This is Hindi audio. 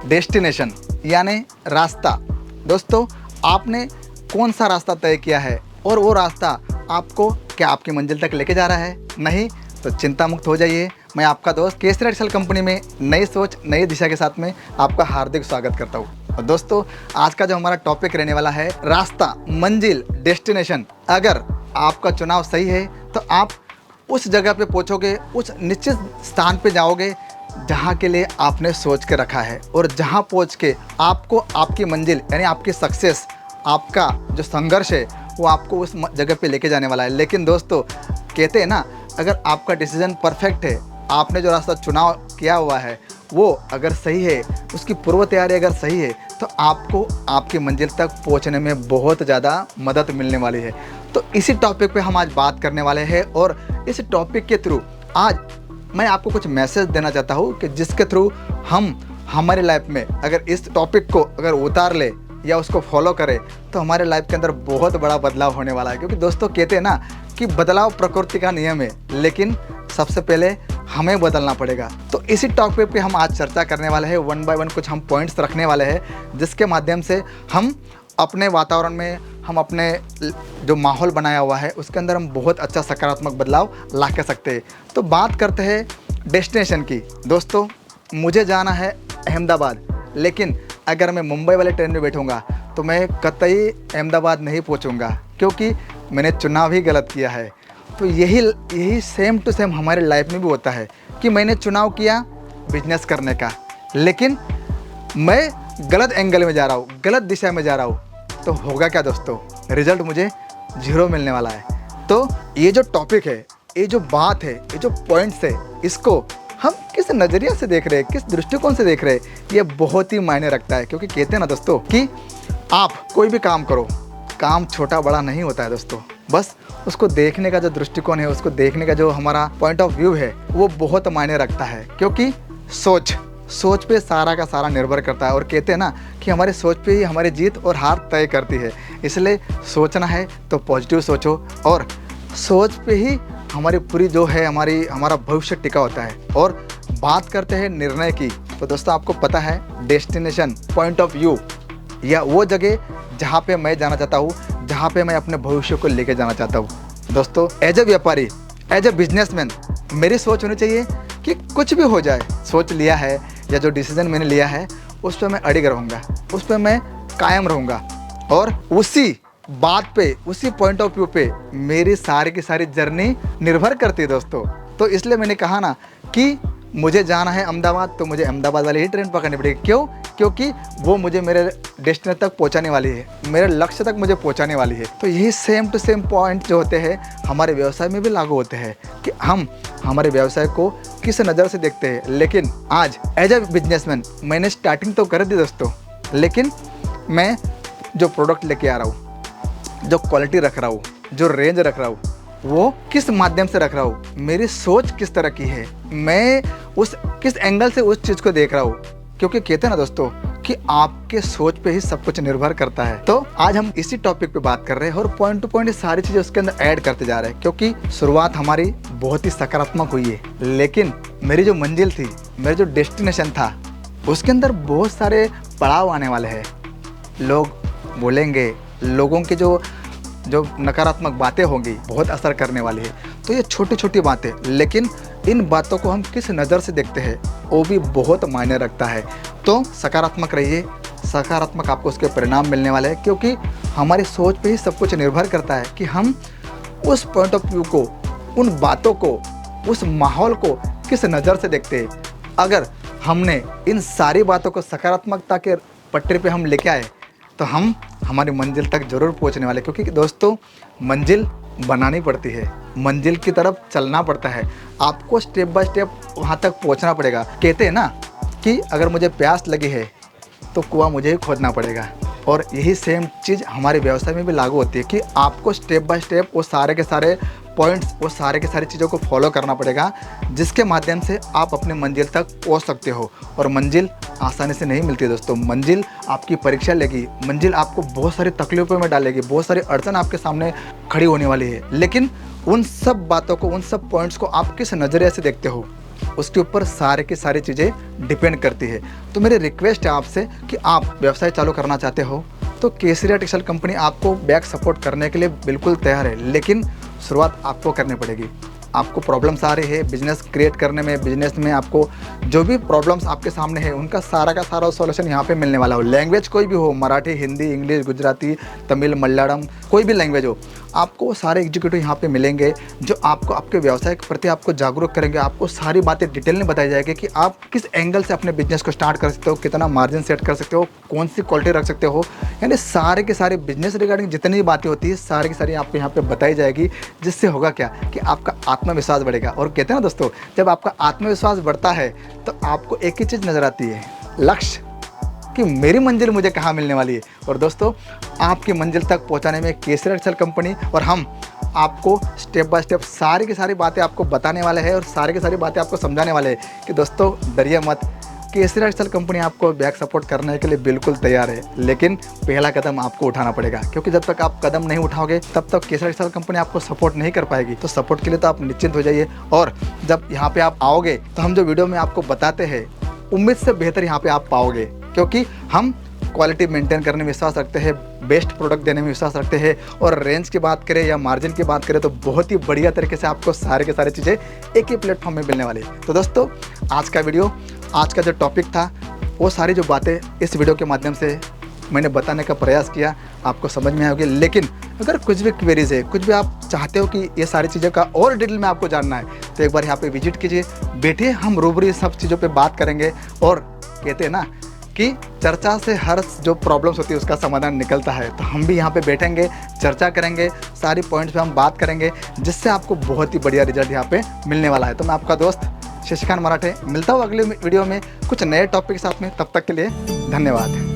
डेस्टिनेशन यानी रास्ता। दोस्तों, आपने कौन सा रास्ता तय किया है और वो रास्ता आपको क्या आपकी मंजिल तक लेके जा रहा है? नहीं तो चिंता मुक्त हो जाइए। मैं आपका दोस्त केसरी एक्सेल कंपनी में नई सोच नई दिशा के साथ में आपका हार्दिक स्वागत करता हूँ। और दोस्तों, आज का जो हमारा टॉपिक रहने वाला है रास्ता, मंजिल, डेस्टिनेशन। अगर आपका चुनाव सही है तो आप उस जगह पे पहुँचोगे, उस निश्चित स्थान पे जाओगे जहाँ के लिए आपने सोच के रखा है, और जहाँ पहुँच के आपको आपकी मंजिल यानी आपकी सक्सेस, आपका जो संघर्ष है वो आपको उस जगह पे लेके जाने वाला है। लेकिन दोस्तों, कहते हैं ना, अगर आपका डिसीजन परफेक्ट है, आपने जो रास्ता चुनाव किया हुआ है वो अगर सही है, उसकी पूर्व तैयारी अगर सही है, तो आपको आपकी मंजिल तक पहुंचने में बहुत ज़्यादा मदद मिलने वाली है। तो इसी टॉपिक पे हम आज बात करने वाले हैं, और इस टॉपिक के थ्रू आज मैं आपको कुछ मैसेज देना चाहता हूँ कि जिसके थ्रू हम हमारी लाइफ में अगर इस टॉपिक को अगर उतार ले या उसको फॉलो करें तो हमारे लाइफ के अंदर बहुत बड़ा बदलाव होने वाला है। क्योंकि दोस्तों, कहते हैं ना कि बदलाव प्रकृति का नियम है, लेकिन सबसे पहले हमें बदलना पड़ेगा। तो इसी टॉपिक पे हम आज चर्चा करने वाले हैं। वन बाय वन कुछ हम पॉइंट्स रखने वाले हैं, जिसके माध्यम से हम अपने वातावरण में, हम अपने जो माहौल बनाया हुआ है उसके अंदर हम बहुत अच्छा सकारात्मक बदलाव ला के सकते हैं। तो बात करते हैं डेस्टिनेशन की। दोस्तों, मुझे जाना है अहमदाबाद, लेकिन अगर मैं मुंबई वाले ट्रेन में बैठूंगा तो मैं कतई अहमदाबाद नहीं पहुंचूंगा, क्योंकि मैंने चुनाव ही गलत किया है। तो यही सेम टू सेम हमारे लाइफ में भी होता है कि मैंने चुनाव किया बिजनेस करने का, लेकिन मैं गलत एंगल में जा रहा हूँ, गलत दिशा में जा रहा हूँ, तो होगा क्या दोस्तों? रिजल्ट मुझे 0 मिलने वाला है। तो ये जो टॉपिक है, ये जो बात है, ये जो पॉइंट्स है, इसको हम किस नज़रिया से देख रहे हैं, किस दृष्टिकोण से देख रहे हैं, ये बहुत ही मायने रखता है। क्योंकि कहते हैं ना दोस्तों कि आप कोई भी काम करो, काम छोटा बड़ा नहीं होता है दोस्तों, बस उसको देखने का जो दृष्टिकोण है, उसको देखने का जो हमारा पॉइंट ऑफ व्यू है, वो बहुत मायने रखता है। क्योंकि सोच पे सारा का सारा निर्भर करता है, और कहते हैं ना कि हमारी सोच पे ही हमारी जीत और हार तय करती है। इसलिए सोचना है तो पॉजिटिव सोचो, और सोच पे ही हमारी पूरी जो है हमारा भविष्य टिका होता है। और बात करते हैं निर्णय की, तो दोस्तों आपको पता है डेस्टिनेशन, पॉइंट ऑफ व्यू, या वो जगह जहाँ पे मैं जाना चाहता हूँ, जहाँ पे मैं अपने भविष्य को लेके जाना चाहता हूँ। दोस्तों, एज ए व्यापारी, एज ए बिजनेसमैन, मेरी सोच होनी चाहिए कि कुछ भी हो जाए, सोच लिया है या जो डिसीजन मैंने लिया है उस पर मैं अड़िग रहूँगा, उस पर मैं कायम रहूँगा, और उसी बात पे, उसी पॉइंट ऑफ व्यू पे मेरी सारी की सारी जर्नी निर्भर करती है दोस्तों। तो इसलिए मैंने कहा ना कि मुझे जाना है अहमदाबाद, तो मुझे अहमदाबाद वाली ही ट्रेन पकड़नी पड़ेगी। क्यों? क्योंकि वो मुझे मेरे डेस्टिनेशन तक पहुंचाने वाली है, मेरे लक्ष्य तक मुझे पहुंचाने वाली है। तो यही सेम टू सेम पॉइंट जो होते हैं हमारे व्यवसाय में भी लागू होते हैं कि हम हमारे व्यवसाय को किस नज़र से देखते हैं। लेकिन आज एज ए बिजनेसमैन मैंने स्टार्टिंग तो कर दी दोस्तों, लेकिन मैं जो प्रोडक्ट लेके आ रहा हूँ, जो क्वालिटी रख रहा हूँ, जो रेंज रख रहा हूँ, वो किस माध्यम से रख रहा हूँ, मेरी सोच किस तरह की है, मैं उस किस एंगल से उस चीज़ को देख रहा हूँ। क्योंकि कहते हैं ना दोस्तों कि आपके सोच पे ही सब कुछ निर्भर करता है। तो आज हम इसी टॉपिक पे बात कर रहे हैं, और पॉइंट टू पॉइंट ये सारी चीज़ें उसके अंदर ऐड करते जा रहे हैं। क्योंकि शुरुआत हमारी बहुत ही सकारात्मक हुई है, लेकिन मेरी जो मंजिल थी, मेरा जो डेस्टिनेशन था, उसके अंदर बहुत सारे पड़ाव आने वाले हैं। लोग बोलेंगे, लोगों की जो नकारात्मक बातें होंगी बहुत असर करने वाली है। तो ये छोटी छोटी बातें, लेकिन इन बातों को हम किस नज़र से देखते हैं वो भी बहुत मायने रखता है। तो सकारात्मक रहिए, सकारात्मक आपको उसके परिणाम मिलने वाले हैं। क्योंकि हमारी सोच पे ही सब कुछ निर्भर करता है कि हम उस पॉइंट ऑफ व्यू को, उन बातों को, उस माहौल को किस नज़र से देखते हैं। अगर हमने इन सारी बातों को सकारात्मकता के पटरी पे हम लेके आए तो हम हमारी मंजिल तक ज़रूर पहुंचने वाले। क्योंकि दोस्तों, मंजिल बनानी पड़ती है, मंजिल की तरफ चलना पड़ता है, आपको स्टेप बाय स्टेप वहाँ तक पहुँचना पड़ेगा। कहते हैं ना कि अगर मुझे प्यास लगी है तो कुआं मुझे ही खोदना पड़ेगा, और यही सेम चीज़ हमारे व्यवसाय में भी लागू होती है कि आपको स्टेप बाय स्टेप वो सारे के सारे पॉइंट्स, वो सारे की सारी चीज़ों को फॉलो करना पड़ेगा, जिसके माध्यम से आप अपने मंजिल तक पहुंच सकते हो। और मंजिल आसानी से नहीं मिलती दोस्तों, मंजिल आपकी परीक्षा लेगी, मंजिल आपको बहुत सारी तकलीफों में डालेगी, बहुत सारी अड़चन आपके सामने खड़ी होने वाली है। लेकिन उन सब बातों को, उन सब पॉइंट्स को आप किस नज़रिए से देखते हो, उसके ऊपर सारे की सारी चीज़ें डिपेंड करती है। तो मेरी रिक्वेस्ट है आपसे कि आप व्यवसाय चालू करना चाहते हो तो केसरिया टेक्सटाइल कंपनी आपको बैक सपोर्ट करने के लिए बिल्कुल तैयार है, लेकिन शुरुआत आपको करनी पड़ेगी। आपको प्रॉब्लम्स आ रही है बिजनेस क्रिएट करने में, बिजनेस में आपको जो भी प्रॉब्लम्स आपके सामने है उनका सारा का सारा सॉल्यूशन यहाँ पे मिलने वाला हो। लैंग्वेज कोई भी हो, मराठी, हिंदी, इंग्लिश, गुजराती, तमिल, मलयालम, कोई भी लैंग्वेज हो, आपको सारे एग्जीक्यूटिव यहाँ पे मिलेंगे जो आपको आपके व्यवसाय के प्रति आपको जागरूक करेंगे। आपको सारी बातें डिटेल में बताई जाएगी कि आप किस एंगल से अपने बिजनेस को स्टार्ट कर सकते हो, कितना मार्जिन सेट कर सकते हो, कौन सी क्वालिटी रख सकते हो, यानी सारे के सारे बिजनेस रिगार्डिंग जितनी भी बातें होती है सारी की सारी आपको यहाँ पे बताई जाएगी। जिससे होगा क्या कि आपका आत्मविश्वास बढ़ेगा। और कहते हैं ना दोस्तों, जब आपका आत्मविश्वास बढ़ता है तो आपको एक ही चीज़ नज़र आती है, लक्ष्य, कि मेरी मंजिल मुझे कहाँ मिलने वाली है। और दोस्तों, आपकी मंजिल तक पहुँचाने में केसरिया टेक्सटाइल कंपनी और हम आपको स्टेप बाय स्टेप सारी की सारी बातें आपको बताने वाले हैं और सारी की सारी बातें आपको समझाने वाले हैं कि दोस्तों डरिए मत, केसरिया टेक्सटाइल कंपनी आपको बैक सपोर्ट करने के लिए बिल्कुल तैयार है। लेकिन पहला कदम आपको उठाना पड़ेगा, क्योंकि जब तक आप कदम नहीं उठाओगे तब तक केसरिया टेक्सटाइल कंपनी आपको सपोर्ट नहीं कर पाएगी। तो सपोर्ट के लिए तो आप निश्चिंत हो जाइए। और जब यहाँ पे आप आओगे तो हम जो वीडियो में आपको बताते हैं उम्मीद से बेहतर यहाँ पे आप पाओगे, क्योंकि हम क्वालिटी मेंटेन करने में विश्वास रखते हैं, बेस्ट प्रोडक्ट देने में विश्वास रखते हैं। और रेंज की बात करें या मार्जिन की बात करें तो बहुत ही बढ़िया तरीके से आपको सारे के सारे चीज़ें एक ही प्लेटफॉर्म में मिलने वाली है। तो दोस्तों, आज का वीडियो, आज का जो टॉपिक था, वो सारी जो बातें इस वीडियो के माध्यम से मैंने बताने का प्रयास किया, आपको समझ में आएगी। लेकिन अगर कुछ भी क्वेरीज है, कुछ भी आप चाहते हो कि ये सारी चीज़ों का और डिटेल में आपको जानना है, तो एक बार यहाँ पे विजिट कीजिए, बैठिए, हम रूबरू सब चीज़ों पे बात करेंगे। और कहते हैं ना कि चर्चा से हर जो प्रॉब्लम्स होती है उसका समाधान निकलता है। तो हम भी यहाँ पे बैठेंगे, चर्चा करेंगे, सारी पॉइंट्स पे हम बात करेंगे, जिससे आपको बहुत ही बढ़िया रिजल्ट यहाँ पे मिलने वाला है। तो मैं आपका दोस्त शशिकांत मराठे मिलता हूँ अगले वीडियो में कुछ नए टॉपिक के साथ में। तब तक के लिए धन्यवाद।